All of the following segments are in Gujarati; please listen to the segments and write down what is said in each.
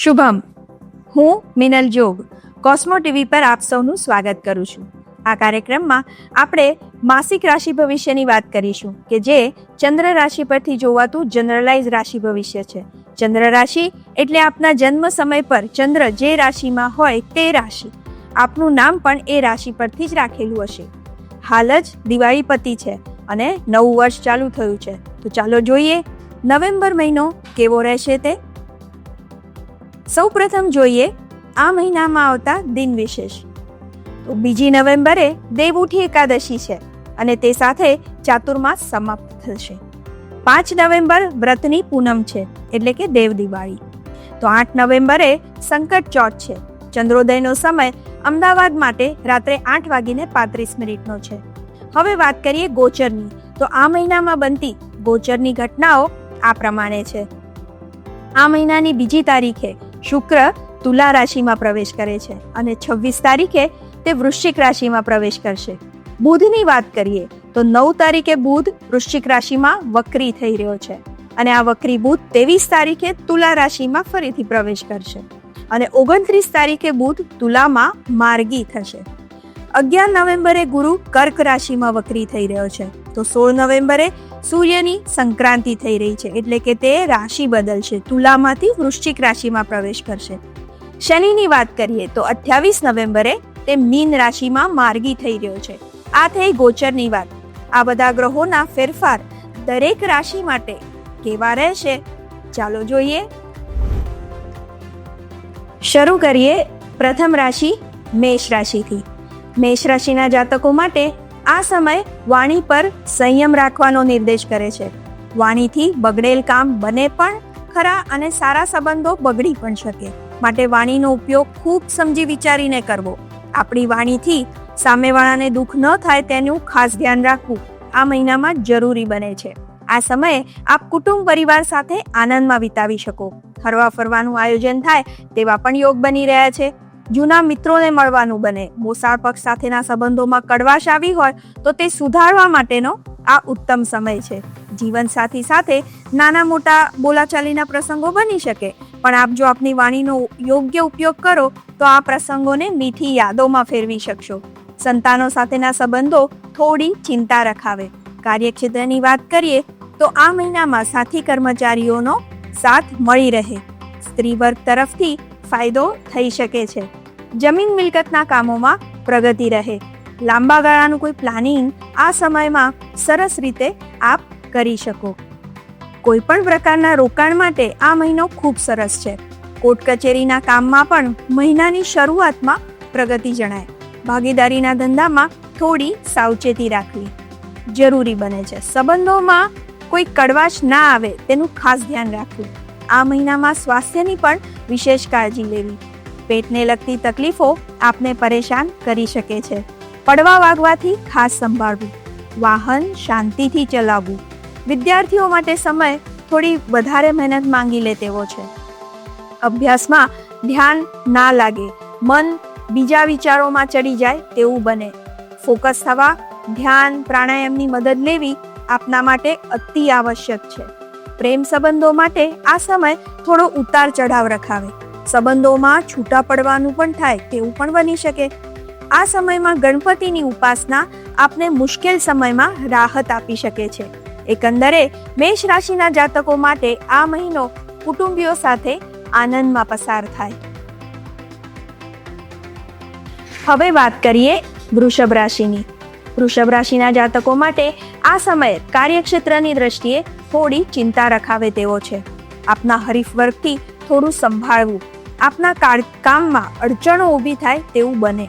શુભમ, હું મિનલ જોગ કોસ્મો ટીવી પર આપ સૌનું સ્વાગત કરું છું. આ કાર્યક્રમમાં આપણે માસિક રાશિ ભવિષ્યની વાત કરીશું કે જે ચંદ્ર રાશિ પરથી જોવાતું જનરલાઇઝ રાશિ ભવિષ્ય છે. ચંદ્ર રાશિ એટલે આપના જન્મ સમય પર ચંદ્ર જે રાશિમાં હોય તે રાશિ. આપનું નામ પણ એ રાશિ પરથી જ રાખેલું હશે. હાલ જ દિવાળી પતી છે અને નવું વર્ષ ચાલુ થયું છે, તો ચાલો જોઈએ નવેમ્બર મહિનો કેવો રહેશે તે. સૌ પ્રથમ જોઈએ આ મહિનામાં આવતા દિન વિશેષ. તો 2 નવેમ્બરે દેવઉઠી એકાદશી છે અને તે સાથે ચાતુર્માસ સમાપ્ત થશે. 5 નવેમ્બર વ્રતની પૂનમ છે એટલે કે દેવ દિવાળી. તો 8 નવેમ્બરે સંકટ ચોથ છે. ચંદ્રોદયનો સમય અમદાવાદ માટે રાત્રે 8:35 છે. હવે વાત કરીએ ગોચરની. તો આ મહિનામાં બનતી ગોચરની ઘટનાઓ આ પ્રમાણે છે. આ મહિનાની 2 તારીખે શુક્ર તુલા રાશિમાં પ્રવેશ કરે છે અને 26 તારીખે તે વૃશ્ચિક રાશિમાં પ્રવેશ કરશે. બુધની વાત કરીએ તો 9 તારીખે બુધ વૃશ્ચિક રાશિમાં વક્રી થઈ રહ્યો છે અને આ વક્રી બુધ 23 તારીખે તુલા રાશિમાં ફરીથી પ્રવેશ કરશે અને 29 તારીખે બુધ તુલામાં માર્ગી થશે. 11 નવેમ્બરે ગુરુ કર્ક રાશિમાં વક્રી થઈ રહ્યો છે. તો 16 નવેમ્બરે સૂર્યની સંક્રાંતિ થઈ રહી છે એટલે કે તે રાશિ બદલશે, તુલામાંથી વૃશ્ચિક રાશિમાં પ્રવેશ કરશે. શનિની વાત કરીએ તો 28 નવેમ્બરે તે મીન રાશિમાં માર્ગી થઈ રહ્યો છે. આ થઈ ગોચરની વાત. આ બધા ગ્રહોના ફેરફાર દરેક રાશિ માટે કેવા રહેશે ચાલો જોઈએ. શરૂ કરીએ પ્રથમ રાશિ મેષ રાશિથી. મેષ રાશિના જાતકો માટે આ સમય વાણી પર સંયમ રાખવાનો નિર્દેશ કરે છે. વાણીથી બગડેલ કામ બને પણ ખરા અને સારા સંબંધો બગડી પણ શકે, માટે વાણીનો ઉપયોગ ખૂબ સમજી વિચારીને કરવો. આપણી વાણીથી સામેવાળાને દુઃખ ન થાય તેનું ખાસ ધ્યાન રાખવું આ મહિનામાં જરૂરી બને છે. આ સમયે આપ કુટુંબ પરિવાર સાથે આનંદમાં વિતાવી શકો. હરવા ફરવાનું આયોજન થાય તેવા પણ યોગ બની રહ્યા છે. જૂના મિત્રોને મળવાનું બને. મોસાળ પક્ષ સાથેના સંબંધોમાં કડવાશ આવી હોય તો તે સુધારવા માટેનો આ ઉત્તમ સમય છે. જીવનસાથી સાથે નાના મોટા બોલાચાલીના પ્રસંગો બની શકે, પણ આપ જો આપની વાણીનો યોગ્ય ઉપયોગ કરો તો આ પ્રસંગોને મીઠી યાદોમાં ફેરવી શકશો. સંતાનો સાથેના સંબંધો થોડી ચિંતા રખાવે. કાર્યક્ષેત્રની વાત કરીએ તો આ મહિનામાં સાથી કર્મચારીઓનો સાથ મળી રહે. સ્ત્રી વર્ગ તરફથી ફાયદો થઈ શકે છે. જમીન મિલકતના કામોમાં પ્રગતિ રહે. લાંબા ગાળાનું કોઈ પ્લાનિંગ આ સમયમાં સરસ રીતે આપ કરી શકો. કોઈ પણ પ્રકારના રોકાણ માટે આ મહિનો ખૂબ સરસ છે. કોર્ટ કચેરીના કામમાં પણ મહિનાની શરૂઆતમાં પ્રગતિ જણાય. ભાગીદારીના ધંધામાં થોડી સાવચેતી રાખવી જરૂરી બને છે. સંબંધોમાં કોઈ કડવાશ ના આવે તેનું ખાસ ધ્યાન રાખવું. આ મહિનામાં સ્વાસ્થ્યની પણ વિશેષ કાળજી લેવી. પેટને લગતી તકલીફો આપને પરેશાન કરી શકે છે. પડવા વાગવાથી ખાસ સંભાળવું. વાહન શાંતિથી ચલાવવું. વિદ્યાર્થીઓ માટે સમય થોડી વધારે મહેનત માંગી લે તેવો છે. અભ્યાસમાં ધ્યાન ના લાગે, મન બીજા વિચારોમાં ચડી જાય તેવું બને. ફોકસ થવા ધ્યાન પ્રાણાયામની મદદ લેવી આપના માટે અતિ આવશ્યક છે. પ્રેમ સંબંધો માટે આ સમય થોડો ઉતાર ચઢાવ રખાવે. સંબંધોમાં છૂટા પડવાનું પણ થાય તેવું પણ બની શકે. આ સમયમાં ગણપતિની ઉપાસના આપને મુશ્કેલ સમયમાં રાહત આપી શકે છે. એકંદરે મેષ રાશિના જાતકો માટે આ મહિનો કુટુંબીઓ સાથે આનંદમાં પસાર થાય. હવે વાત કરીએ વૃષભ રાશિની. વૃષભ રાશિના જાતકો માટે આ સમયે કાર્યક્ષેત્રની દ્રષ્ટિએ થોડી ચિંતા રખાવે તેવો છે. આપના હરીફ વર્ગથી થોડું સંભાળવું. આપના કામમાં અડચણો ઊભી થાય તેવું બને.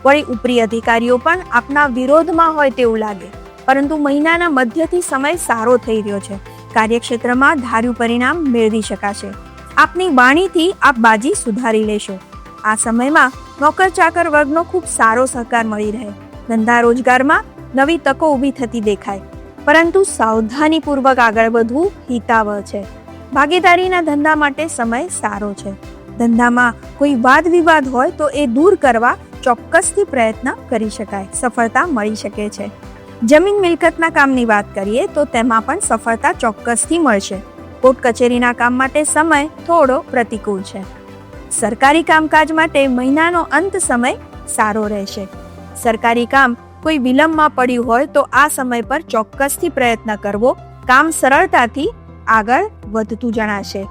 વળી ઉપરી અધિકારીઓ પણ આપના વિરોધમાં હોય તેવું લાગે, પરંતુ મહિનાના મધ્યથી સમય સારો થઈ રહ્યો છે. કાર્યક્ષેત્રમાં ધાર્યું પરિણામ મેળવી શકાશે. આપની વાણીથી આપ બાજી સુધારી લેશો. આ સમયમાં નોકર ચાકર વર્ગનો ખૂબ સારો સહકાર મળી રહે. ધંધા રોજગારમાં નવી તકો ઊભી થતી દેખાય, પરંતુ સાવધાનીપૂર્વક આગળ વધવું હિતાવહ છે. ભાગીદારીના ધંધા માટે સમય સારો છે. ધંધામાં કોઈ વાદ વિવાદ હોય તો એ દૂર કરવા ચોક્કસથી પ્રયત્ન કરી શકાય. સફળતા મળી શકે છે. જમીન મિલકતના કામની વાત કરીએ તો તેમાં પણ સફળતા ચોક્કસથી મળશે. કોર્ટ કચેરીના કામ માટે સમય થોડો પ્રતિકૂળ છે. સરકારી કામકાજ માટે મહિનાનો અંત સમય સારો રહેશે. સરકારી કામ કોઈ વિલંબમાં પડ્યું હોય તો આ સમય પર ચોક્કસથી પ્રયત્ન કરવો કામ સરળતાથી આગળ વધતું જણાશે.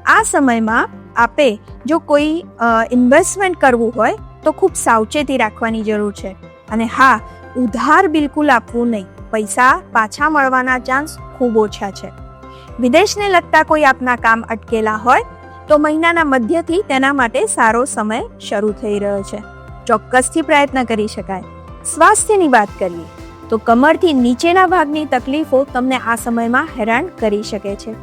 આ સમયમાં આપે જો કોઈ ઇન્વેસ્ટમેન્ટ કરવું હોય તો ખૂબ સાવચેતી રાખવાની જરૂર છે. અને હા, ઉધાર બિલકુલ આપવું નહીં. પૈસા પાછા મળવાના ચાન્સ ખૂબ ઓછા છે. વિદેશને લગતા કોઈ આપના કામ અટકેલા હોય તો મહિનાના મધ્યથી તેના માટે સારો સમય શરૂ થઈ રહ્યો છે. ચોક્કસથી પ્રયત્ન કરી શકાય. સ્વાસ્થ્યની વાત કરીએ તો કમરથી નીચેના ભાગની તકલીફો તમને આ સમયમાં હેરાન કરી શકે છે.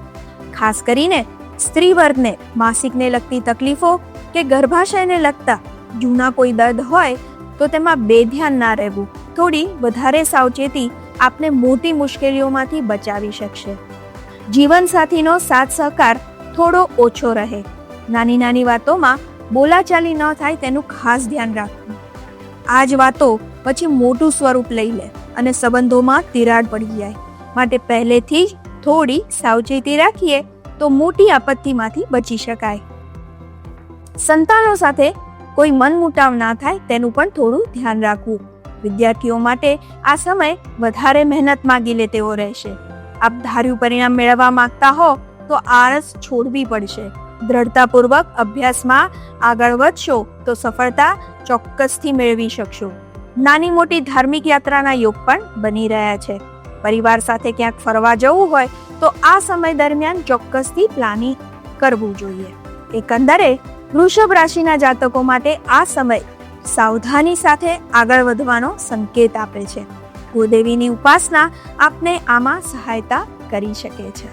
ખાસ કરીને સ્ત્રી વર્ગને માસિકને લગતી તકલીફો કે ગર્ભાશયને લગતા જૂના કોઈ દર્દ હોય તો તેમાં બેધ્યાન ના રહેવું. થોડી વધારે સાવચેતી આપને મોટી મુશ્કેલીઓમાંથી બચાવી શકશે. જીવનસાથીનો સાથ સહકાર થોડો ઓછો રહે. નાની નાની વાતોમાં બોલાચાલી ન થાય તેનું ખાસ ધ્યાન રાખવું. આ જ વાતો પછી મોટું સ્વરૂપ લઈ લે અને સંબંધોમાં તિરાડ પડી જાય. માટે પહેલેથી જ થોડી સાવચેતી રાખીએ તો મોટી આપત્તિમાંથી બચી શકાય. સંતાનો સાથે કોઈ મનમુટાવ ના થાય તેનું પણ થોડું ધ્યાન રાખવું. વિદ્યાર્થીઓ માટે આ સમય વધારે મહેનત માંગી લે તેવો રહેશે. આપ ધાર્યું પરિણામ મેળવવા માંગતા હો તો આળસ છોડવી પડશે. દ્રઢતાપૂર્વક અભ્યાસમાં આગળ વધશો તો સફળતા ચોક્કસથી મેળવી શકશો. નાની મોટી ધાર્મિક યાત્રાના યોગ પણ બની રહ્યા છે. પરિવાર સાથે ક્યાંક ફરવા જવું હોય તો આ સમય દરમિયાન ચોક્કસથી પ્લાનિંગ કરવું જોઈએ. એકંદરે વૃષભ રાશિના જાતકો માટે આ સમય સાવધાની સાથે આગળ વધવાનો સંકેત આપે છે. કુળદેવીની ઉપાસના આપને આમાં સહાયતા કરી શકે છે.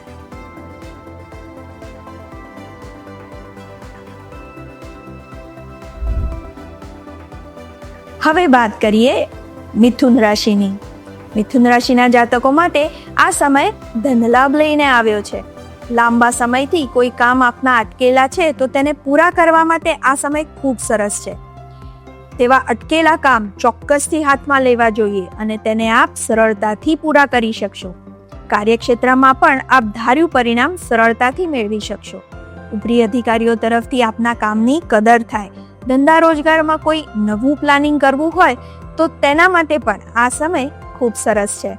હવે વાત કરીએ મિથુન રાશિની. મિથુન રાશિના જાતકો માટે આ સમય ધનલાભ લઈને આવ્યો છે. લાંબા સમયથી કોઈ કામ આપના અટકેલા છે તો તેને પૂરા કરવા માટે આ સમય ખૂબ સરસ છે. તેવા અટકેલા કામ ચોક્કસથી હાથમાં લેવા જોઈએ અને તેને આપ સરળતાથી પૂરા કરી શકશો. કાર્યક્ષેત્રમાં પણ આપ ધાર્યું પરિણામ સરળતાથી મેળવી શકશો. ઉપરી અધિકારીઓ તરફથી આપના કામની કદર થાય. ધંધા રોજગારમાં કોઈ નવું પ્લાનિંગ કરવું હોય તો તેના માટે પણ આ સમય ખૂબ સરસ છે.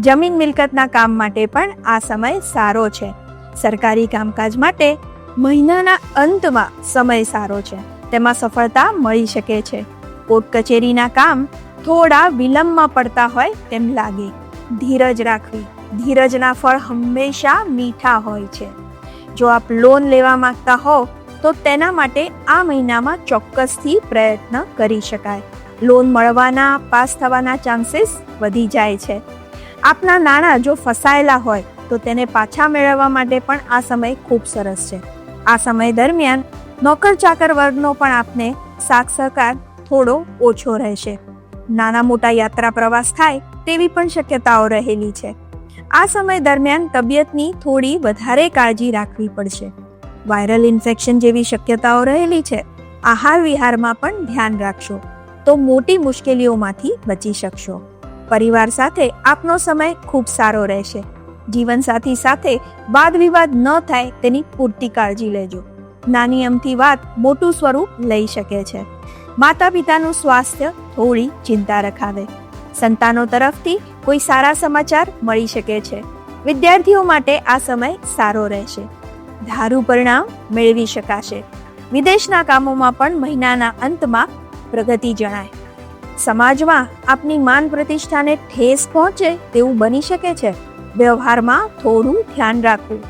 જમીન મિલકતના કામ માટે પણ આ સમય સારો છે. સરકારી કામકાજ માટે મહિનાના અંતમાં સમય સારો છે. તેમાં સફળતા મળી શકે છે. કોર્ટ કચેરીના કામ થોડા વિલંબમાં પડતા હોય તેમ લાગે. ધીરજ રાખવી. ધીરજના ફળ હંમેશા મીઠા હોય છે. જો આપ લોન લેવા માંગતા હો તો તેના માટે આ મહિનામાં ચોક્કસથી પ્રયત્ન કરી શકાય. લોન મળવાના પાસ થવાના ચાન્સીસ વધી જાય છે. આપના નાણાં જો ફસાયેલા હોય તો તેને પાછા મેળવવા માટે પણ આ સમય ખૂબ સરસ છે. આ સમય દરમિયાન નોકર ચાકર વર્ગનો પણ આપને સાથ સહકાર થોડો ઓછો રહેશે. નાના મોટા યાત્રા પ્રવાસ થાય તેવી પણ શક્યતાઓ રહેલી છે. આ સમય દરમિયાન તબિયતની થોડી વધારે કાળજી રાખવી પડશે. વાયરલ ઇન્ફેક્શન જેવી શક્યતાઓ રહેલી છે. આહાર વિહારમાં પણ ધ્યાન રાખશો તો મોટી મુશ્કેલીઓમાંથી બચી શકશો. પરિવાર સાથે આપનો સમય ખૂબ સારો રહેશે. જીવનસાથી સાથે વાદ વિવાદ ન થાય તેની પૂરતી કાળજી લેજો. નાની અમથી વાત મોટું સ્વરૂપ લઈ શકે છે. માતા પિતાનું સ્વાસ્થ્ય થોડી ચિંતા રખાવે. સંતાનો તરફથી કોઈ સારા સમાચાર મળી શકે છે. વિદ્યાર્થીઓ માટે આ સમય સારો રહેશે. ધારું પરિણામ મેળવી શકાશે. વિદેશના કામોમાં પણ મહિનાના અંતમાં પ્રગતિ જણાય. સમાજમાં આપની માન પ્રતિષ્ઠાને ઠેસ પહોંચે તેવું બની શકે છે. વ્યવહારમાં થોડું ધ્યાન રાખવું.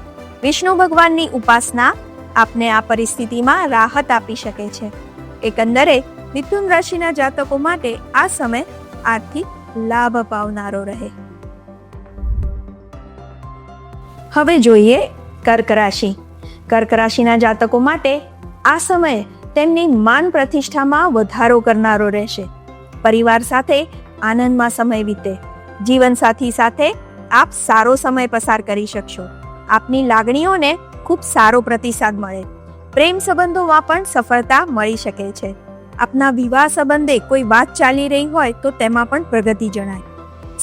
વિષ્ણુ ભગવાનની ઉપાસના આપને આ પરિસ્થિતિમાં રાહત આપી શકે છે. એકંદરે મિથુન રાશિના જાતકો માટે આ સમય આર્થિક લાભ પાવનારો રહે. હવે જોઈએ કર્ક રાશિ. કર્ક રાશિના જાતકો માટે આ સમય તેમની માન પ્રતિષ્ઠામાં વધારો કરનારો રહેશે. પરિવાર સાથે આનંદમાં સમય વીતે. જીવનસાથી સાથે આપ સારો સમય પસાર કરી શકશો. આપની લાગણીઓને ખૂબ સારો પ્રતિસાદ મળે. પ્રેમ સંબંધોમાં પણ સફળતા મળી શકે છે. આપના વિવાહ સંબંધે કોઈ વાત ચાલી રહી હોય તો તેમાં પણ પ્રગતિ જણાય.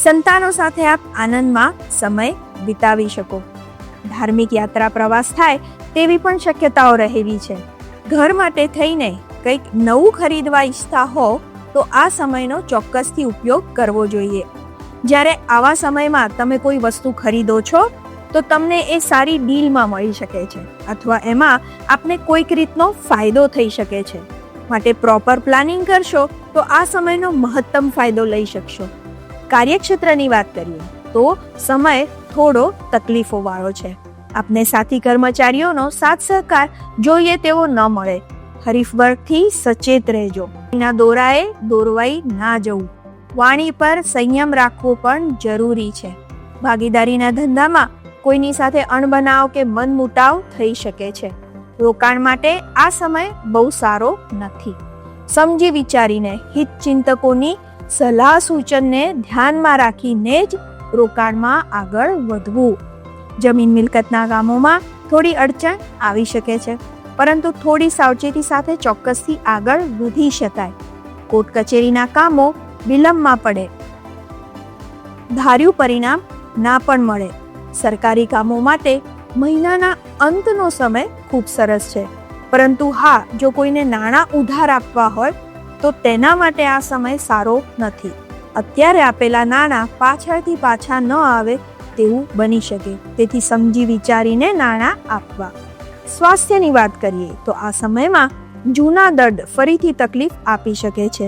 સંતાનો સાથે આપ આનંદમાં સમય વિતાવી શકો. ધાર્મિક યાત્રા પ્રવાસ થાય તેવી પણ શક્યતાઓ રહેલી છે. ઘર માટે થઈને કંઈક નવું ખરીદવા ઈચ્છતા હો તો આ સમયનો ચોક્કસથી ઉપયોગ કરવો જોઈએ. જ્યારે આવા સમયમાં તમે કોઈ વસ્તુ ખરીદો છો તો તમને એ સારી ડીલમાં મળી શકે છે અથવા એમાં આપને કોઈક રીતનો ફાયદો થઈ શકે છે. માટે પ્રોપર પ્લાનિંગ કરશો તો આ સમયનો મહત્તમ ફાયદો લઈ શકશો. કાર્યક્ષેત્રની વાત કરીએ તો સમય થોડો તકલીફોવાળો છે. આપને સાથી કર્મચારીઓનો સાથ સહકાર જોઈએ તેવો ન મળે. હરીફ વર્ગથી સચેત રહેજો. એના દોરાએ દોરવાઈ ના જવું. વાણી પર સંયમ રાખવો પણ જરૂરી છે. ભાગીદારીના ધંધામાં કોઈની સાથે અણબનાવ કે મનમુટાવ થઈ શકે છે. રોકાણ માટે આ સમય બહુ સારો નથી. સમજી વિચારીને હિતચિંતકોની સલાહ સૂચનને ધ્યાનમાં રાખીને જ રોકાણમાં આગળ વધવું. જમીન મિલકતના કામોમાં થોડી અડચણ આવી શકે છે, પરંતુ થોડી સાવચેતી સાથે ચોક્કસથી આગળ વધી શકાય. કોર્ટ કચેરીના કામો વિલંબમાં પડે. ધાર્યું પરિણામ ના પણ મળે. સરકારી કામો માટે મહિનાના અંતનો સમય ખૂબ સરસ છે, પરંતુ હા, જો કોઈને નાણાં ઉધાર આપવા હોય તો તેના માટે આ સમય સારો નથી. અત્યારે આપેલા નાણાં પાછળથી પાછા ન આવે તેવું બની શકે, તેથી સમજી વિચારીને નાણાં આપવા. સ્વાસ્થ્યની વાત કરીએ તો આ સમયમાં જૂના દર્દ ફરીથી તકલીફ આપી શકે છે.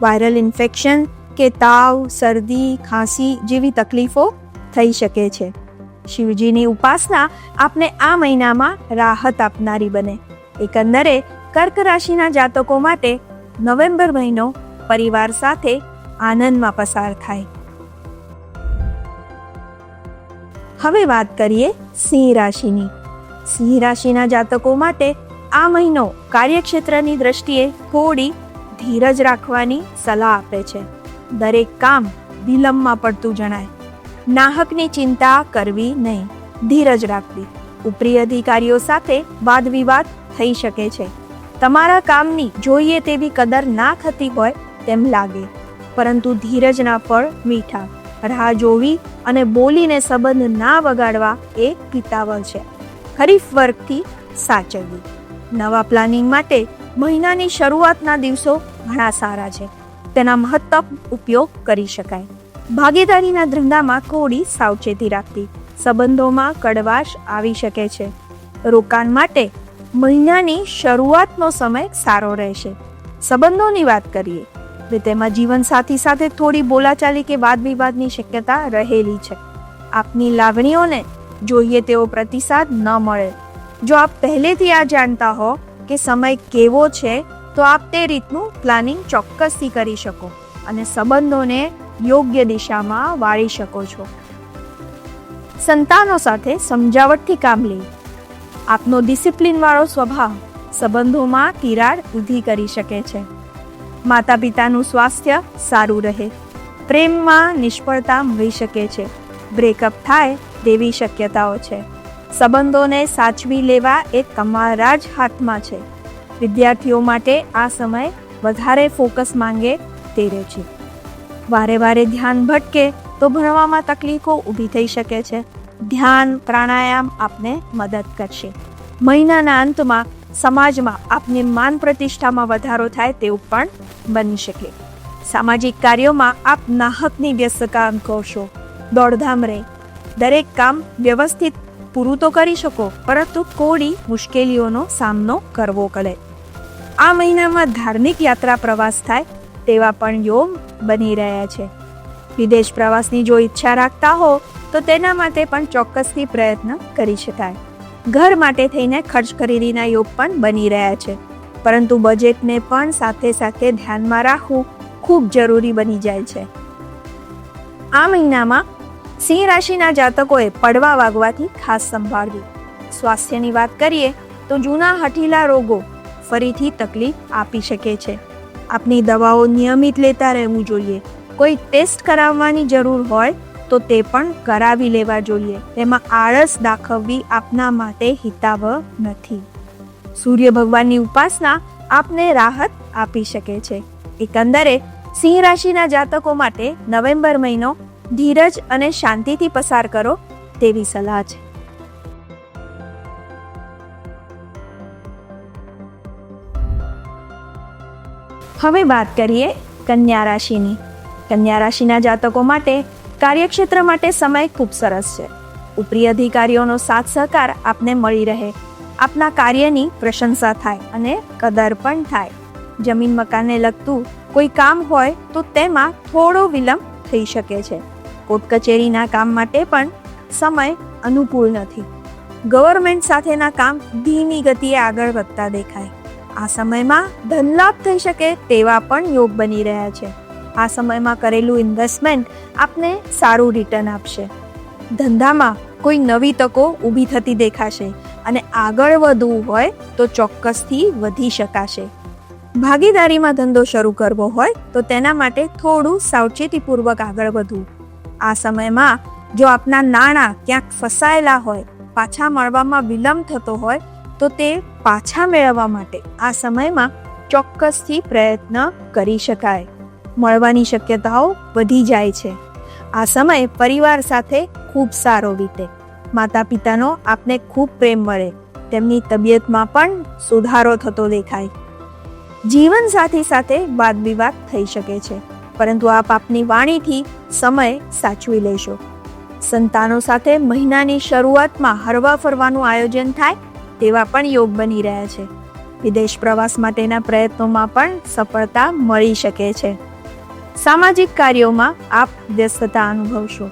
વાયરલ ઇન્ફેક્શન કે તાવ, શરદી, ખાંસી જેવી તકલીફો થઈ શકે છે. શિવજીની ઉપાસના આપને આ મહિનામાં રાહત આપનારી બને. એકંદરે કર્ક રાશિના જાતકો માટે નવેમ્બર મહિનો પરિવાર સાથે આનંદમાં પસાર થાય. હવે વાત કરીએ સિંહ રાશિની. સિંહ રાશિના જાતકો માટે આ મહિનો કાર્યક્ષેત્રની દ્રષ્ટિએ થોડી ધીરજ રાખવાની સલાહ આપે છે. દરેક કામ વિલંબમાં પડતું જણાય. નાહકની ચિંતા કરવી નહીં, ધીરજ રાખવી. ઉપરી અધિકારીઓ સાથે વાદ વિવાદ થઈ શકે છે. તમારા કામની જોઈએ તેવી કદર ના થતી હોય તેમ લાગે, પરંતુ ધીરજના ફળ મીઠા. રાહ જોવી અને બોલીને સંબંધ ના બગાડવા એ પિતાવહ છે. ખરીફ વર્ગથી સાચવવી. નવા પ્લાનિંગ માટે મહિનાની શરૂઆતના દિવસો ઘણા સારા છે. તેના મહત્તમ ઉપયોગ કરી શકાય. ભાગીદારીના ધંધામાં થોડી સાવચેતી રાખવી. સંબંધોમાં કડવાશ આવી શકે છે. રોકાણ માટે મહિનાની શરૂઆતનો સમય સારો રહેશે. સંબંધોની વાત કરીએ તો તેમાં જીવનસાથી સાથે થોડી બોલાચાલી કે વાદ વિવાદની શક્યતા રહેલી છે. આપની લાગણીઓને જોઈએ તેવો પ્રતિસાદ ન મળે. જો આપ પહેલેથી આ જાણતા હો કે સમય કેવો છે તો આપ તે રીતનું પ્લાનિંગ ચોક્કસથી કરી શકો અને સંબંધોને યોગ્ય દિશામાં વાળી શકો છો. સંતાનો સાથે સમજાવટથી કામ લે. આપનો ડિસિપ્લિન વાળો સ્વભાવ સંબંધોમાં તિરાડ ઊભી કરી શકે છે. માતા પિતાનું સ્વાસ્થ્ય સારું રહે. પ્રેમમાં નિષ્ફળતા મળી શકે છે. બ્રેકઅપ થાય તેવી શક્યતાઓ છે. સંબંધોને સાચવી લેવા એ તમારા જ હાથમાં છે. વિદ્યાર્થીઓ માટે આ સમય વધારે ફોકસ માંગે તેરે છે. વારે વારે ધ્યાન ભટકે તો ભણવામાં તકલીફો ઊભી થઈ શકે છે. ધ્યાન પ્રાણાયામ આપને મદદ કરશે. મહિનાના અંતમાં સમાજમાં આપની માન પ્રતિષ્ઠામાં વધારો થાય તેવું પણ બની શકે. સામાજિક કાર્યોમાં આપ નાહકની વ્યસ્તતા અનુભવશો. દોડધામ રહે. દરેક કામ વ્યવસ્થિત પૂરું તો કરી શકો, પરંતુ થોડી મુશ્કેલીઓનો સામનો કરવો પડે. આ મહિનામાં ધાર્મિક યાત્રા પ્રવાસ થાય તેવા પણ યોગ બની રહ્યા છે. વિદેશ પ્રવાસની જો ઈચ્છા રાખતા હો તો તેના માટે પણ ચોક્કસથી પ્રયત્ન કરી શકાય. ઘર માટે થઈને ખર્ચ ખરીદીના યોગ પણ બની રહ્યા છે, પરંતુ બજેટને પણ સાથે સાથે ધ્યાનમાં રાખવું ખૂબ જરૂરી બની જાય છે. આ મહિનામાં સિંહ રાશિના જાતકોએ પડવા વાગવાથી ખાસ સંભાળવી. સ્વાસ્થ્યની વાત કરીએ તો જૂના હઠીલા રોગો ફરીથી તકલીફ આપી શકે છે. આપની દવાઓ નિયમિત લેતા રહેવું જોઈએ. કોઈ ટેસ્ટ કરાવવાની જરૂર હોય તો તે પણ કરાવી લેવા જોઈએ. તેમાં આળસ દાખવવી આપના માટે હિતાવહ નથી. સૂર્ય ભગવાનની ઉપાસના આપને રાહત આપી શકે છે. એકંદરે સિંહ રાશિના જાતકો માટે નવેમ્બર મહિનો ધીરજ અને શાંતિથી પસાર કરો તેવી સલાહ છે. હવે વાત કરીએ કન્યા રાશિની. કન્યા રાશિના જાતકો માટે કાર્યક્ષેત્ર માટે સમય ખૂબ સરસ છે. ઉપરી અધિકારીઓનો સાથ સહકાર આપને મળી રહે, આપના કાર્યની પ્રશંસા થાય અને કદર પણ થાય. જમીન મકાનને લગતું કોઈ કામ હોય તો તેમાં થોડો વિલંબ થઈ શકે છે. કોર્ટ કચેરીના કામ માટે પણ સમય અનુકૂળ નથી. ગવર્મેન્ટ સાથેના કામ ધીમી ગતિએ આગળ વધતા દેખાય. આ સમયમાં ધનલાભ થઈ શકે તેવા પણ યોગ બની રહ્યા છે. આ સમયમાં કરેલું ઇન્વેસ્ટમેન્ટ આપને સારું રિટર્ન આપશે. ધંધામાં કોઈ નવી તકો ઊભી થતી દેખાશે અને આગળ વધવું હોય તો ચોક્કસથી વધી શકાશે. ભાગીદારીમાં ધંધો શરૂ કરવો હોય તો તેના માટે થોડું સાવચેતીપૂર્વક આગળ વધવું. આ સમયમાં જો આપના નાણાં ક્યાંક ફસાયેલા હોય, પાછા મળવામાં વિલંબ થતો હોય તો તે પાછા મેળવવા માટે આ સમયમાં ચોક્કસથી પ્રયત્ન કરી શકાય. મળવાની શક્યતાઓ વધી જાય છે. આ સમય પરિવાર સાથે ખૂબ સારો વીતે. માતા પિતાનો આપને ખૂબ પ્રેમ મળે, તેમની તબિયતમાં પણ સુધારો થતો દેખાય. જીવન સાથી સાથે વાદ વિવાદ થઈ શકે છે, પરંતુ આપ આપની વાણીથી સમય સાચવી લેશો. સંતાનો સાથે મહિનાની શરૂઆતમાં હરવા ફરવાનું આયોજન થાય તેવા પણ યોગ બની રહ્યા છે. વિદેશ પ્રવાસ માટેના પ્રયત્નોમાં પણ સફળતા મળી શકે છે. સામાજિક કાર્યોમાં આપ વ્યસ્તતા અનુભવશો.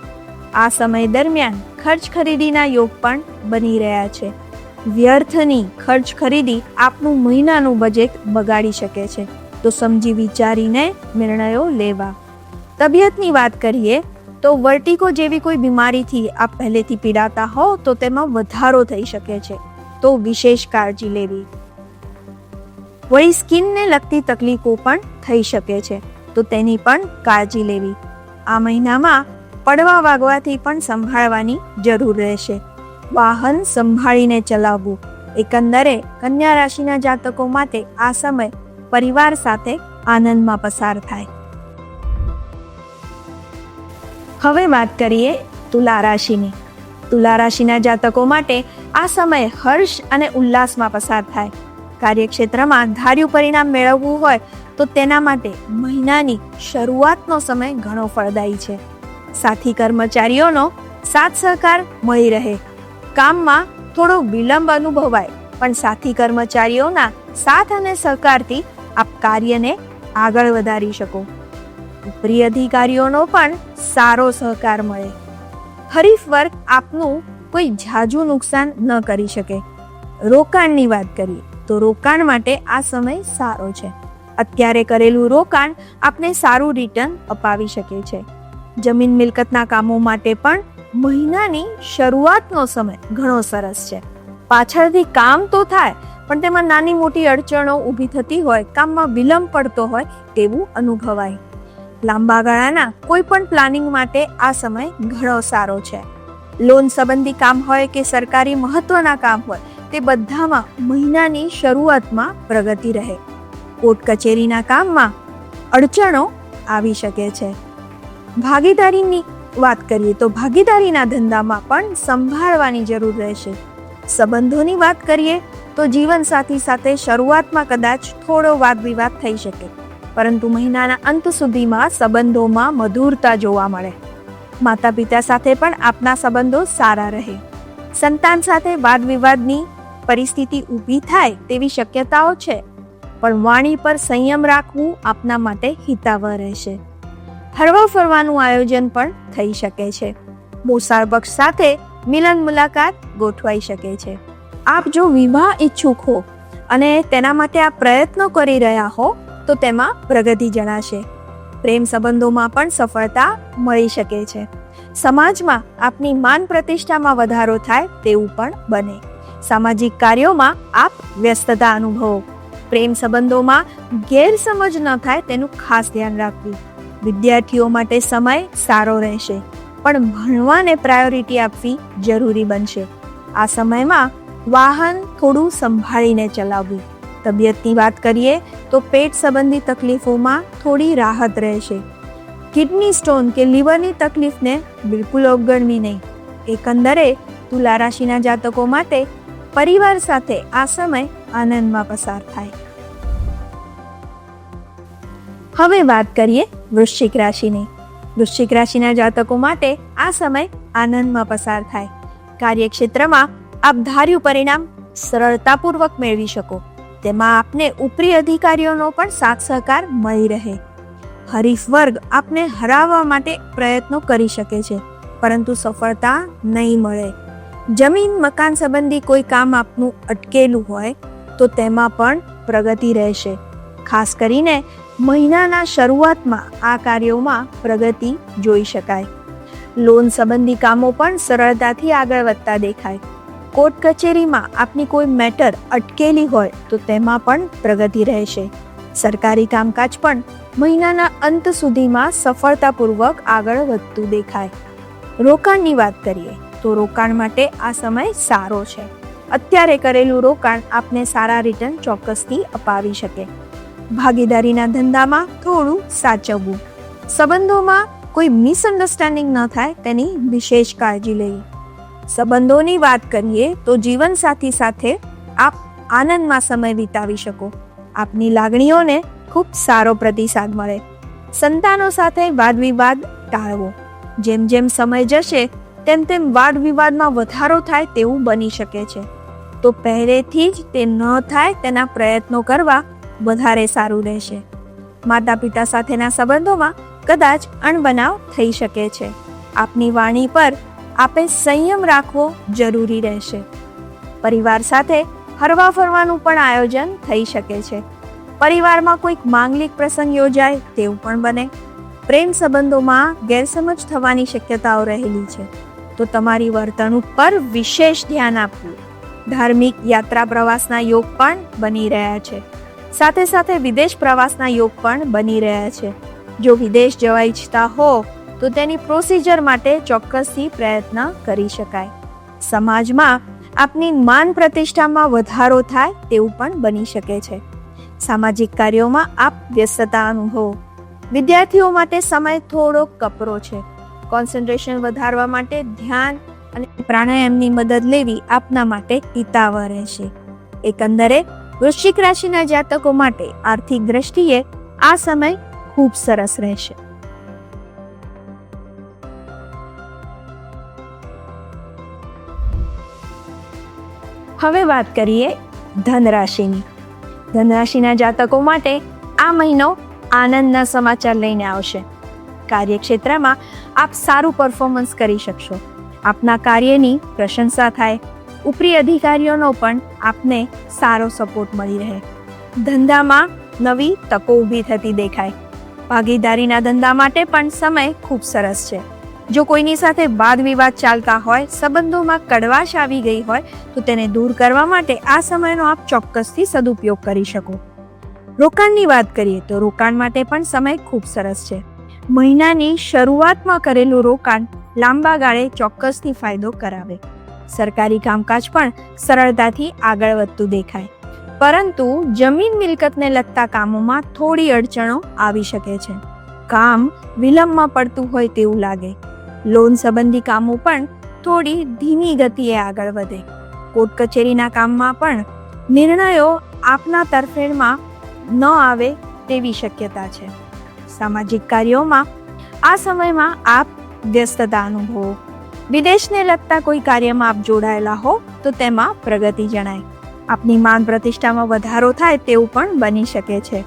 આ સમય દરમિયાન ખર્ચ ખરીદીના યોગ પણ બની રહ્યા છે. વ્યર્થની ખર્ચ ખરીદી આપનું મહિનાનું બજેટ બગાડી શકે છે, તો સમજી વિચારીને નિર્ણયો લેવા. તબિયતની વાત કરીએ તો વર્ટિગો જેવી કોઈ બીમારીથી આપ પહેલેથી પીડાતા હો તો તેમાં વધારો થઈ શકે છે, તો વિશેષ કાળજી લેવી. વળી સ્કિનને લગતી તકલીફો પણ થઈ શકે છે, તો તેની પણ કાળજી લેવી. આ મહિનામાં પડવા વાગવાથી પણ સંભાળવાની જરૂર રહેશે. વાહન સંભાળીને ચલાવવું. એકંદરે કન્યા રાશિના જાતકો માટે આ સમય પરિવાર સાથે આનંદમાં પસાર થાય. હવે વાત કરીએ તુલા રાશિની. તુલા રાશિના જાતકો માટે આ સમય હર્ષ અને ઉલ્લાસમાં પસાર થાય. કાર્યક્ષેત્રમાં ધાર્યું પરિણામ મેળવવું હોય તો તેના માટે મહિનાની શરૂઆતનો સમય ઘણો ફળદાયી છે. સાથી કર્મચારીઓનો સાથ સહકાર મળી રહે. કામમાં થોડો વિલંબ અનુભવાય, પણ સાથી કર્મચારીઓના સાથ અને સહકારથી આપ કાર્યને આગળ વધારી શકો. ઉપરી અધિકારીઓનો પણ સારો સહકાર મળે. હરીફ વર્ગ આપનું કોઈ ઝાઝું નુકસાન ન કરી શકે. રોકાણની વાત કરીએ તો રોકાણ માટે આ સમય સારો છે. અત્યારે કરેલું રોકાણ આપને સારું રિટર્ન અપાવી શકે છે. જમીન મિલકતના કામો માટે પણ મહિનાની શરૂઆતનો સમય ઘણો સરસ છે. પાછળથી કામ તો થાય, પણ તેમાં નાની મોટી અડચણો ઊભી થતી હોય, કામમાં વિલંબ પડતો હોય તેવું અનુભવાય. લાંબા ગાળાના કોઈ પણ પ્લાનિંગ માટે આ સમય ઘણો સારો છે. લોન સંબંધી કામ હોય કે સરકારી મહત્વના કામ હોય, તે બધામાં મહિનાની શરૂઆતમાં પ્રગતિ રહે. કોર્ટ કચેરીના કામમાં અડચણો આવી શકે છે. ભાગીદારીની વાત કરીએ તો ભાગીદારીના ધંધામાં પણ સંભાળવાની જરૂર રહેશે. સંબંધોની વાત કરીએ તો જીવનસાથી સાથે શરૂઆતમાં કદાચ થોડો વાદ વિવાદ થઈ શકે, પરંતુ મહિનાના અંત સુધીમાં સંબંધોમાં મધુરતા જોવા મળે. માતા પિતા સાથે પણ આપના સંબંધો સારા રહે. સંતાન સાથે વાદ વિવાદની પરિસ્થિતિ ઊભી થાય તેવી શક્યતાઓ છે, પણ વાણી પર સંયમ રાખવું આપના માટે હિતાવહ રહેશે. હરવા ફરવાનું આયોજન પણ થઈ શકે છે. મોસાળ પક્ષ સાથે મિલન મુલાકાત ગોઠવાઈ શકે છે. આપ જો વિવાહ ઈચ્છુક હો અને તેના માટે આપ પ્રયત્નો કરી રહ્યા હો તો તેમાં પ્રગતિ જણાશે. પ્રેમ સંબંધોમાં પણ સફળતા મળી શકે છે. સમાજમાં આપની માન પ્રતિષ્ઠામાં વધારો થાય તેવું પણ બને. સામાજિક કાર્યોમાં આપ વ્યસ્તતા અનુભવો. પ્રેમ સંબંધોમાં ગેરસમજ ન થાય તેનું ખાસ ધ્યાન રાખવું. વિદ્યાર્થીઓ માટે સમય સારો રહેશે, પણ ભણવાને પ્રાયોરિટી આપવી જરૂરી બનશે. આ સમયમાં વાહન થોડું સંભાળીને ચલાવવું. તબિયતની વાત કરીએ તો પેટ સંબંધી તકલીફોમાં થોડી રાહત રહેશે. કિડની સ્ટોન કે લીવરની તકલીફને બિલકુલ અવગણવી નહીં. એકંદરે તુલા રાશિના જાતકો માટે પરિવાર સાથે આ સમય આનંદમાં પસાર થાય. હવે વાત કરીએ વૃશ્ચિક રાશિની. વૃશ્ચિક રાશિના જાતકો માટે આ સમય આનંદમાં પસાર થાય. કાર્યક્ષેત્રમાં આપ ધાર્યું પરિણામ સરળતાપૂર્વક મેળવી શકો. તેમાં આપને ઉપરી અધિકારીઓનો પણ સાથ સહકાર મળી રહે. હરીફ વર્ગ આપને હરાવવા માટે પ્રયત્નો કરી શકે છે, પરંતુ સફળતા નહીં મળે. જમીન મકાન સંબંધી કોઈ કામ આપનું અટકેલું હોય તો તેમાં પણ પ્રગતિ રહેશે. ખાસ કરીને મહિનાના શરૂઆતમાં આ કાર્યોમાં પ્રગતિ જોઈ શકાય. લોન સંબંધી કામો પણ સરળતાથી આગળ વધતા દેખાય. કોર્ટ કચેરીમાં આપની કોઈ મેટર અટકેલી હોય તો તેમાં પણ પ્રગતિ રહેશે. સરકારી કામકાજ પણ મહિનાના અંત સુધીમાં સફળતાપૂર્વક આગળ વધતું દેખાય. રોકાણની વાત કરીએ તો રોકાણ માટે આ સમય સારો છે. અત્યારે કરેલું રોકાણ આપને સારા રિટર્ન ચોક્કસથી અપાવી શકે. ભાગીદારીના ધંધામાં થોડું સાચવવું. સંબંધોમાં કોઈ મિસઅન્ડરસ્ટેન્ડિંગ ન થાય તેની વિશેષ કાળજી લેવી. સંબંધોની વાત કરીએ તો જીવનસાથી સાથે આપ આનંદમાં સમય વિતાવી શકો. આપની લાગણીઓને ખૂબ સારો પ્રતિસાદ મળે. સંતાનો સાથે વાદવિવાદ ટાળવો. જેમ જેમ સમય જશે તેમ તેમ વાદ વિવાદમાં વધારો થાય તેવું બની શકે છે, તો પહેલેથી જ તે ન થાય તેના પ્રયત્નો કરવા વધારે સારું રહેશે. માતા પિતા સાથેના સંબંધોમાં કદાચ અણબનાવ થઈ શકે છે. આપની વાણી પર આપે સંયમ રાખવો જરૂરી રહેશે. પરિવાર સાથે હરવા ફરવાનું પણ આયોજન થઈ શકે છે. પરિવારમાં કોઈક માંગલિક પ્રસંગ યોજાય તેવું પણ બને. પ્રેમ સંબંધોમાં ગેરસમજ થવાની શક્યતાઓ રહેલી છે, તો તમારી વર્તણૂક પર વિશેષ ધ્યાન આપવું. ધાર્મિક યાત્રા પ્રવાસના યોગ પણ બની રહ્યા છે. સાથે સાથે વિદેશ પ્રવાસના યોગ પણ બની રહ્યા છે. જો વિદેશ જવા ઈચ્છતા હો તો તેની પ્રોસિજર માટે ચોક્કસથી પ્રયત્ન કરી શકાય. સમાજમાં આપની માન પ્રતિષ્ઠામાં વધારો થાય તેવું પણ બની શકે છે. સામાજિક કાર્યોમાં આપ વ્યસ્તતા અનુભવો. વિદ્યાર્થીઓ માટે સમય થોડો કપરો છે. કોન્સન્ટ્રેશન વધારવા માટે ધ્યાન અને પ્રાણાયામની મદદ લેવી આપના માટે હિતાવહ રહેશે. એકંદરે વૃશ્ચિક રાશિના જાતકો માટે આર્થિક દ્રષ્ટિએ આ સમય ખૂબ સરસ રહેશે. હવે વાત કરીએ ધનરાશિની. ધનરાશિના જાતકો માટે આ મહિનો આનંદના સમાચાર લઈને આવશે. કાર્યક્ષેત્રમાં આપ સારું પરફોર્મન્સ કરી શકશો. આપના કાર્યની પ્રશંસા થાય. ઉપરી અધિકારીઓનો પણ આપને સારો સપોર્ટ મળી રહે. ધંધામાં નવી તકો ઊભી થતી દેખાય. ભાગીદારીના ધંધા માટે પણ સમય ખૂબ સરસ છે. જો કોઈની સાથે વાદ વિવાદ ચાલતા હોય, સંબંધોમાં કડવાશ આવી ગઈ હોય તો તેને દૂર કરવા માટે આ સમયનો આપ ચોક્કસથી સદુપયોગ કરી શકો. રોકાણની વાત કરીએ તો રોકાણ માટે પણ સમય ખૂબ સરસ છે. મહિનાની શરૂઆતમાં કરેલું રોકાણ લાંબા ગાળે ચોક્કસથી ફાયદો કરાવે. સરકારી કામકાજ પણ સરળતાથી આગળ વધતું દેખાય. પરંતુ જમીન મિલકતને લગતા કામોમાં થોડી અડચણો આવી શકે છે. કામ વિલંબમાં પડતું હોય તેવું લાગે. લોન સંબંધી કામો પણ થોડી ધીમી ગતિએ આગળ વધે. કોર્ટ કચેરીના કામમાં પણ નિર્ણયો આપના તરફેણમાં ન આવે તેવી શક્યતા છે. સામાજિક કાર્યોમાં આ સમયમાં આપ વ્યસ્તતા અનુભવો. વિદેશને લગતા કોઈ કાર્યમાં આપ જોડાયેલા હો તો તેમાં પ્રગતિ જણાય. આપની માન પ્રતિષ્ઠામાં વધારો થાય તેવું પણ બની શકે છે.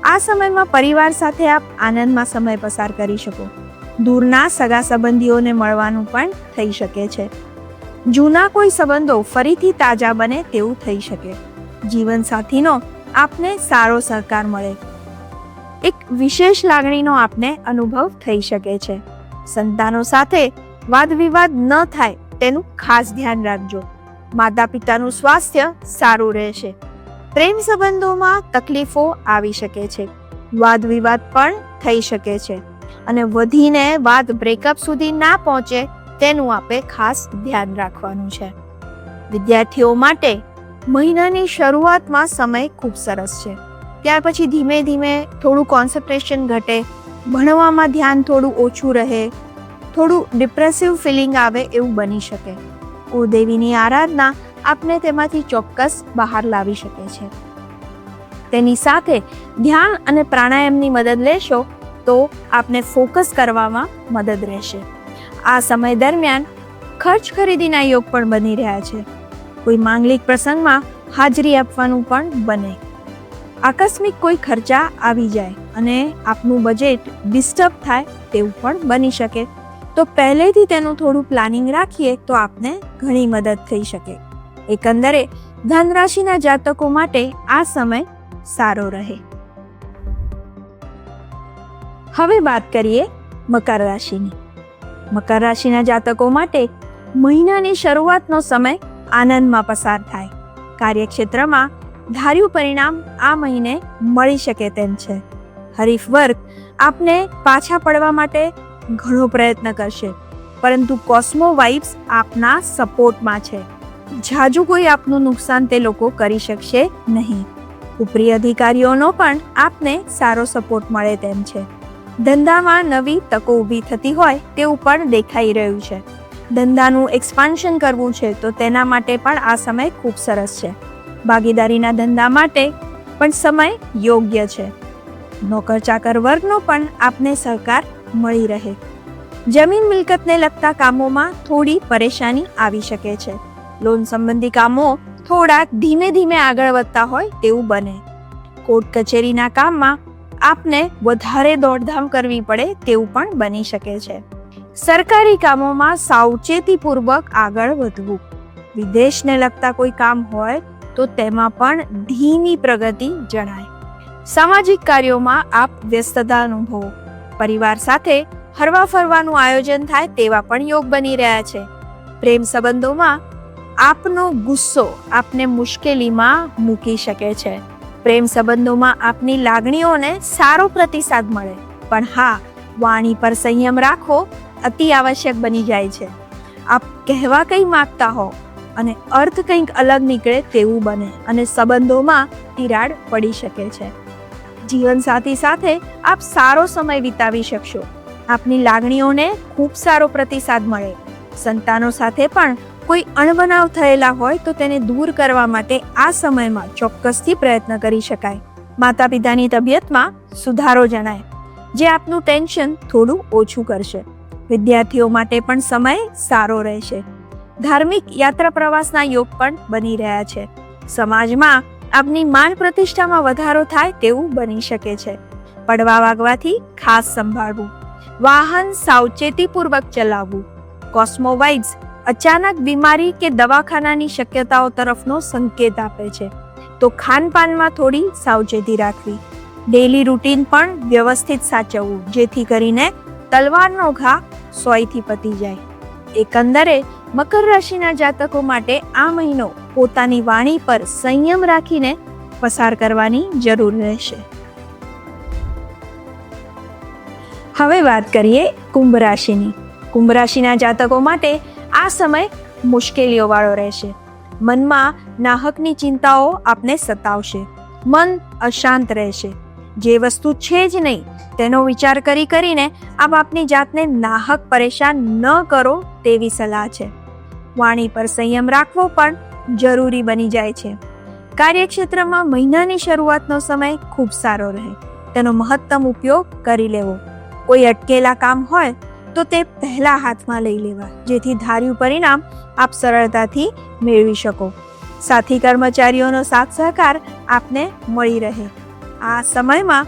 આ સમયમાં પરિવાર સાથે આપ આનંદમાં સમય પસાર કરી શકો. દૂરના સગા સંબંધીઓને મળવાનું પણ થઈ શકે છે. જૂના કોઈ સંબંધો ફરીથી તાજા બને તેવું થઈ શકે. જીવનસાથીનો આપને સારો સહકાર મળે. એક વિશેષ લાગણીનો આપને અનુભવ થઈ શકે છે. સંતાનો સાથે વાદ વિવાદ ન થાય તેનું ખાસ ધ્યાન રાખજો. માતા પિતાનું સ્વાસ્થ્ય સારું રહેશે. પ્રેમ સંબંધોમાં તકલીફો આવી શકે છે. વાદ વિવાદ પણ થઈ શકે છે અને વધીને વાત બ્રેકઅપ સુધી ના પહોંચે તેનું આપણે ખાસ ધ્યાન રાખવાનું છે. વિદ્યાર્થીઓ માટે મહિનાની શરૂઆતમાં સમય ખૂબ સરસ છે. ત્યાર પછી ધીમે ધીમે થોડું કોન્સન્ટ્રેશન ઘટે, ભણવામાં ધ્યાન થોડું ઓછું રહે, થોડું ડિપ્રેસિવ ફિલિંગ આવે એવું બની શકે. કુળદેવીની આરાધના આપને તેમાંથી ચોક્કસ બહાર લાવી શકે છે. તેની સાથે ધ્યાન અને પ્રાણાયામની મદદ લેશો તો આપને ફોકસ કરવામાં મદદ રહેશે. આ સમય દરમિયાન ખર્ચ ખરીદીના યોગ પણ બની રહ્યા છે. કોઈ માંગલિક પ્રસંગમાં હાજરી આપવાનું પણ બને. આકસ્મિક કોઈ ખર્ચા આવી જાય અને આપનું બજેટ ડિસ્ટર્બ થાય તેવું પણ બની શકે. તો પહેલેથી તેનું થોડું પ્લાનિંગ રાખીએ તો આપને ઘણી મદદ થઈ શકે. એકંદરે ધન રાશિના જાતકો માટે આ સમય સારો રહે. હવે વાત કરીએ મકર રાશિની. મકર રાશિના જાતકો માટે મહિનાની શરૂઆતનો સમય આનંદમાં પસાર થાય. કાર્યક્ષેત્રમાં ધાર્યું પરિણામ આ મહિને મળી શકે તેમ છે. હરીફ વર્ગ આપને પાછા પડવા માટે ઘણો પ્રયત્ન કરશે, પરંતુ કોસ્મો વાઇબ્સ આપના સપોર્ટમાં છે. જાજુ કોઈ આપનું નુકસાન તે લોકો કરી શકશે નહીં. ઉપરી અધિકારીઓનો પણ આપને સારો સપોર્ટ મળે તેમ છે. ધંધામાં નવી તકો ઊભી થતી હોય તેવું પણ દેખાઈ રહ્યું છે. ધંધાનું એક્સપાન્શન કરવું છે તો તેના માટે પણ આ સમય ખૂબ સરસ છે. ભાગીદારીના ધંધા માટે પણ સમય યોગ્ય છે. નોકર ચાકર વર્ગનો પણ આપને સહકાર મળી રહે. જમીન મિલકતને લગતા કામોમાં થોડી પરેશાની આવી શકે છે. લોન સંબંધી કામો થોડાક ધીમે ધીમે આગળ વધતા હોય તેવું બને. કોર્ટ કચેરીના કામમાં આપને વધારે દોડધામ કરવી પડે તેવું પણ બની શકે છે. સરકારી કામોમાં સાવચેતીપૂર્વક આગળ વધવું. વિદેશને લગતા કોઈ કામ હોય તો તેમાં પણ ધીમી પ્રગતિ જણાય. સામાજિક કાર્યોમાં આપ વ્યસ્તતા અનુભવો. પરિવાર સાથે હરવા ફરવાનું આયોજન થાય તેવા પણ યોગ બની રહ્યા છે. પ્રેમ સંબંધોમાં આપનો ગુસ્સો આપને મુશ્કેલીમાં મૂકી શકે છે. પ્રેમ સંબંધોમાં આપની લાગણીઓને સારો પ્રતિસાદ મળે, પણ હા, વાણી પર સંયમ રાખવો અતિ આવશ્યક બની જાય છે. આપ કહેવા કંઈ માંગતા હો અને અર્થ કંઈક અલગ નીકળે તેવું બને અને સંબંધોમાં તિરાડ પડી શકે છે. જીવનસાથી સાથે આપ સારો સમય વિતાવી શકશો. આપની લાગણીઓને ખૂબ સારો પ્રતિસાદ મળે. સંતાનો સાથે પણ કોઈ અણબનાવ થયેલા હોય તો તેને દૂર કરવા માટે આ સમયમાં ચોક્કસથી પ્રયત્ન કરી શકાય. માતા પિતાની તબિયતમાં સુધારો જણાય, જે આપનું ટેન્શન થોડું ઓછું કરશે. વિદ્યાર્થીઓ માટે પણ સમય સારો રહેશે. ધાર્મિક યાત્રા પ્રવાસના યોગ પણ બની રહ્યા છે. સમાજમાં આપની માન પ્રતિષ્ઠામાં વધારો થાય તેવું બની શકે છે. પડવા વાગવાથી ખાસ સંભાળવું. વાહન સાવચેતીપૂર્વક ચલાવવું. કોસ્મો વાઇબ્સ અચાનક બીમારી કે દવાખાનાની શક્યતાઓ તરફનો સંકેત આપે છે, તો ખાનપાનમાં થોડી સાવચેતી રાખવી. ડેલી રૂટીન પણ વ્યવસ્થિત સાચવવું, જેથી કરીને તલવારનો ઘા સોયથી પતી જાય. એકંદરે મકર રાશિના જાતકો માટે આ મહિનો પોતાની વાણી પર સંયમ રાખીને પસાર કરવાની જરૂર રહેશે. હવે વાત કરીએ કુંભ રાશિની. કુંભ રાશિના જાતકો માટે આ સમય મુશ્કેલીઓ વાળો રહેશે. મનમાં નાહકની ચિંતાઓ આપને સતાવશે. મન અશાંત રહેશે. જે વસ્તુ છે જ નહીં તેનો વિચાર કરીને આપ આપની જાતને નાહક પરેશાન ન કરો તેવી સલાહ છે. વાણી પર સંયમ રાખવો પણ જરૂરી બની જાય છે. કાર્યક્ષેત્રમાં મહિનાની શરૂઆતનો સમય ખૂબ સારો રહે. તેનો મહત્તમ ઉપયોગ કરી લેવો. કોઈ અટકેલા કામ હોય તો તે પહેલા હાથમાં લઈ લેવા, જેથી ધાર્યું પરિણામ આપ સરળતાથી મેળવી શકો. સાથી કર્મચારીઓનો સાથ સહકાર આપને મળી રહે. આ સમયમાં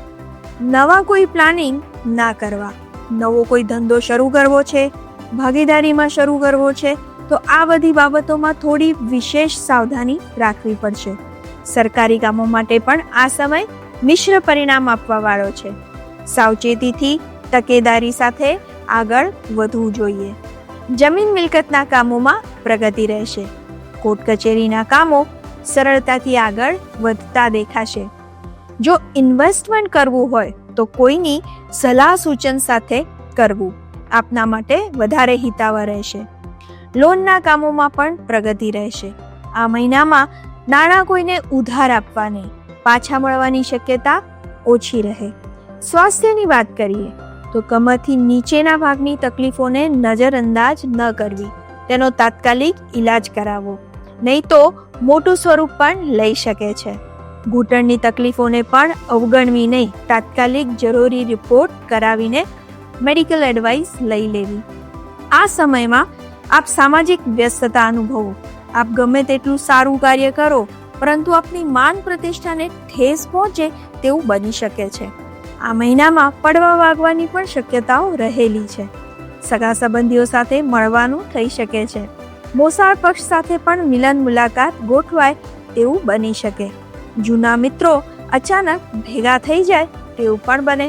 નવા કોઈ પ્લાનિંગ ના કરવા. નવો કોઈ ધંધો શરૂ કરવો છે, ભાગીદારીમાં શરૂ કરવો છે, તો આ બધી બાબતોમાં થોડી વિશેષ સાવધાની રાખવી પડશે. સરકારી કામો માટે પણ આ સમય મિશ્ર પરિણામ આપવા વાળો છે. સાવચેતીથી તકેદારી સાથે આગળ વધવું જોઈએ. જમીન મિલકતના કામોમાં પ્રગતિ રહેશે. કોર્ટ કચેરીના કામો સરળતાથી આગળ વધતા દેખાશે. જો ઇન્વેસ્ટમેન્ટ કરવું હોય તો કોઈની સલાહ સૂચન સાથે કરવું આપના માટે વધારે હિતાવહ રહેશે. લોનના કામોમાં પણ પ્રગતિ રહેશે. આ મહિનામાં નાણાં કોઈને ઉધાર આપવા નહીં, પાછા મળવાની શક્યતા ઓછી રહે. સ્વાસ્થ્યની વાત કરીએ તો કમરથી નીચેના ભાગની તકલીફોને નજરઅંદાજ ન કરવી. તેનો તાત્કાલિક ઈલાજ કરાવવો, નહીં તો મોટું સ્વરૂપ પણ લઈ શકે છે. ઘૂંટણની તકલીફોને પણ અવગણવી નહીં, તાત્કાલિક જરૂરી રિપોર્ટ કરાવીને મેડિકલ એડવાઇસ લઈ લેવી. આ સમયમાં આપ સામાજિક વ્યસ્તતા અનુભવો. આપ ગમે તેટલું સારું કાર્ય કરો, પરંતુ આપની માન પ્રતિષ્ઠાને ઠેસ પહોંચે તેવું બની શકે છે. આ મહિનામાં પડવા વાગવાની પણ શક્યતાઓ રહેલી છે. સગા સંબંધીઓ સાથે મળવાનું થઈ શકે છે. મોસાળ પક્ષ સાથે પણ મિલન મુલાકાત ગોઠવાય તેવું બની શકે. જૂના મિત્રો અચાનક ભેગા થઈ જાય તેવું પણ બને.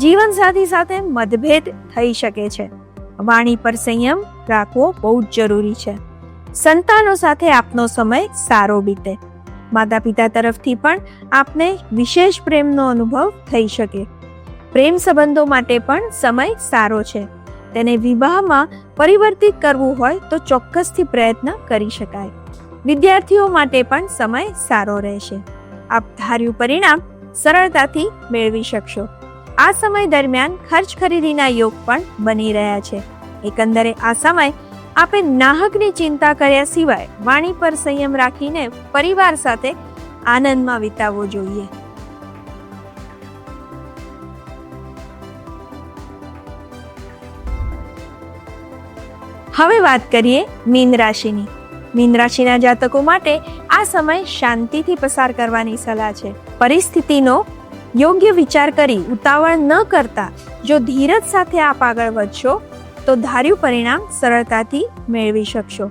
જીવનસાથી સાથે મતભેદ થઈ શકે છે. વાણી પર સંયમ રાખવો બહુ જ જરૂરી છે. સંતાનો સાથે આપનો સમય સારો બીતે. માતા પિતા તરફથી પણ આપને વિશેષ પ્રેમનો અનુભવ થઈ શકે. પ્રેમ સંબંધો માટે પણ સમય સારો છે. તેને વિવાહમાં પરિવર્તિત કરવું હોય તો ચોક્કસથી પ્રયત્ન કરી શકાય. વિદ્યાર્થીઓ માટે પણ સમય સારો રહેશે. આપ ધાર્યું પરિણામ સરળતાથી મેળવી શકશો. આ સમય દરમિયાન ખર્ચ ખરીદીના યોગ પણ બની રહ્યા છે. એકંદરે આ સમય આપે નાહકની ચિંતા કર્યા સિવાય વાણી પર સંયમ રાખીને પરિવાર સાથે આનંદમાં વિતાવવો જોઈએ. હવે વાત કરીએ મીન રાશિની. મીન રાશિના જાતકો માટે આ સમય શાંતિથી પસાર કરવાની સલાહ છે. પરિસ્થિતિનો યોગ્ય વિચાર કરી ઉતાવળ ન કરતા જો ધીરજ સાથે આપ આગળ વધશો તો ધાર્યું પરિણામ સરળતાથી મેળવી શકશો.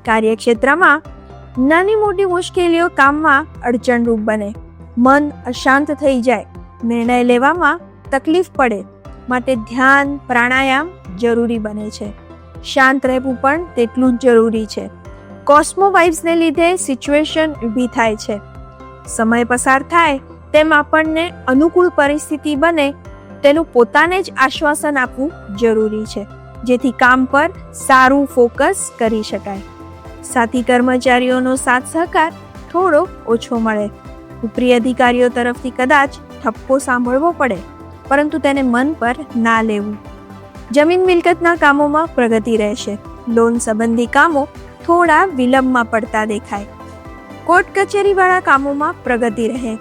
કાર્યક્ષેત્રમાં નાની મોટી મુશ્કેલીઓ કામમાં અડચણરૂપ બને. મન અશાંત થઈ જાય. નિર્ણય લેવામાં તકલીફ પડે. માટે ધ્યાન પ્રાણાયામ જરૂરી બને છે. શાંત રહેવું પણ તેટલું જ જરૂરી છે. કોસ્મો વાઇબ્સને લીધે સિચ્યુએશન ઊભી થાય છે. સમય પસાર થાય તેમ આપણને અનુકૂળ પરિસ્થિતિ બને તેનું પોતાને જ આશ્વાસન આપવું જરૂરી છે, જેથી કામ પર સારું ફોકસ કરી શકાય. સાથી કર્મચારીઓનો સાથ સહકાર થોડો ઓછો મળે. ઉપરી અધિકારીઓ તરફથી કદાચ ઠપકો સાંભળવો પડે, પરંતુ તેને મન પર ના લેવું. જમીન મિલકતના કામોમાં પ્રગતિ રહેશે. લોન સંબંધી કામો થોડા વિલંબમાં પડતા દેખાય. કોર્ટ કચેરીવાળા કામોમાં પ્રગતિ રહે.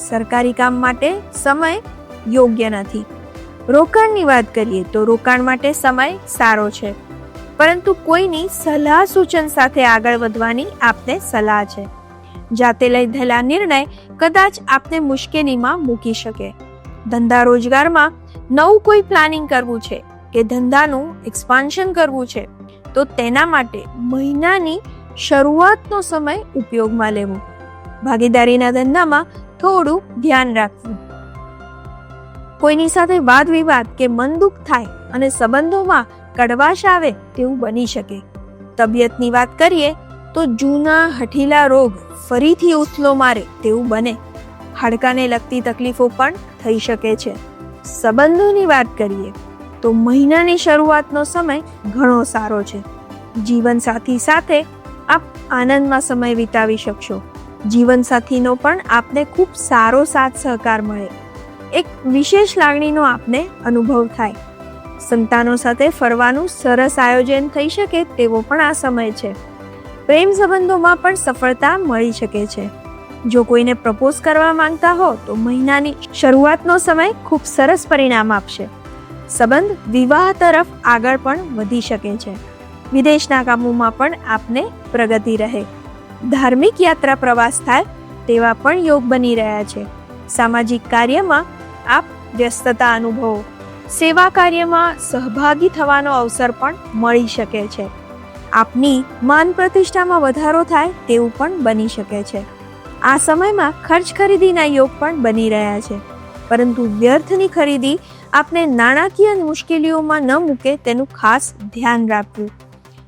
સરકારી કામ માટે સમય યોગ્ય નથી. રોકાણની વાત કરીએ તો રોકાણ માટે સમય સારો છે, પરંતુ કોઈની સલાહ સૂચન સાથે આગળ વધવાની આપને સલાહ છે. જાતે લીધેલા નિર્ણય કદાચ આપને મુશ્કેલીમાં મૂકી શકે. ધંધા રોજગારમાં નવું કોઈ પ્લાનિંગ કરવું છે કે ધંધાનું એક્સપાન્શન કરવું છે તો તેના માટે મહિનાની શરૂઆતનો સમય ઉપયોગમાં લેવો. ભાગીદારીના ધંધામાં થોડું ધ્યાન રાખવું. કોઈની સાથે વાદ વિવાદ કે મન દુઃખ થાય અને સંબંધોમાં કડવાશ આવે તેવું બની શકે. તબિયતની વાત કરીએ તો જૂના હઠીલા રોગ ફરીથી ઉથલો મારે તેવું બને. હાડકાને લગતી તકલીફો પણ થઈ શકે છે. સંબંધોની વાત કરીએ તો મહિનાની શરૂઆતનો સમય ઘણો સારો છે. જીવનસાથી સાથે આપ આનંદમાં સમય વિતાવી શકશો. જીવનસાથીનો પણ આપને ખૂબ સારો સાથ સહકાર મળે. એક વિશેષ લાગણીનો આપને અનુભવ થાય. સંતાનો સાથે ફરવાનું સરસ આયોજન થઈ શકે તેવો પણ આ સમય છે. પ્રેમ સંબંધોમાં પણ સફળતા મળી શકે છે. જો કોઈને પ્રપોઝ કરવા માંગતા હો તો મહિનાની શરૂઆતનો સમય ખૂબ સરસ પરિણામ આપશે. સંબંધ વિવાહ તરફ આગળ પણ વધી શકે છે. વિદેશના કામોમાં પણ આપને પ્રગતિ રહે. ધાર્મિક યાત્રા પ્રવાસ થાય તેવા પણ યોગ બની રહ્યા છે. સામાજિક કાર્યમાં આપ વ્યસ્તતા અનુભવો. સેવા કાર્યમાં સહભાગી થવાનો અવસર પણ મળી શકે છે. આપની માન પ્રતિષ્ઠામાં વધારો થાય તેવું પણ બની શકે છે. આ સમયમાં ખર્ચ ખરીદીના યોગ પણ બની રહ્યા છે, પરંતુ વ્યર્થની ખરીદી આપને નાણાકીય મુશ્કેલીઓમાં ન મૂકે તેનું ખાસ ધ્યાન રાખવું.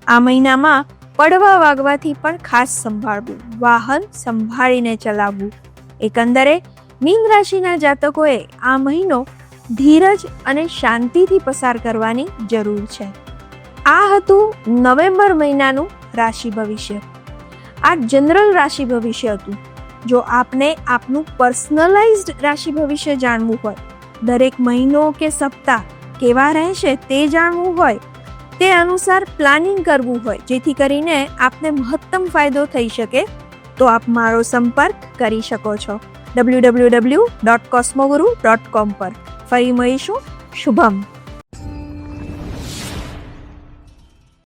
આ મહિનામાં પડવા વાગવાથી પણ ખાસ સંભાળવું. વાહન સંભાળીને ચલાવવું. એકંદરે મીન રાશિના જાતકોએ આ મહિનો ધીરજ અને શાંતિથી પસાર કરવાની જરૂર છે. આ હતું નવેમ્બર મહિનાનું રાશિ ભવિષ્ય. આ જનરલ રાશિ ભવિષ્ય હતું. જો આપને આપનું પર્સનલાઇઝ્ડ રાશિ ભવિષ્ય જાણવું હોય, દરેક મહિનો કે સપ્તાહ કેવા રહેશે તે જાણવું હોય, તે અનુસાર પ્લાનિંગ કરવું હોય જેથી કરીને આપને મહત્તમ ફાયદો થઈ શકે, તો આપ મારો સંપર્ક કરી શકો છો. www.cosmoguru.com પર. ફરી મળીશું. શુભમ.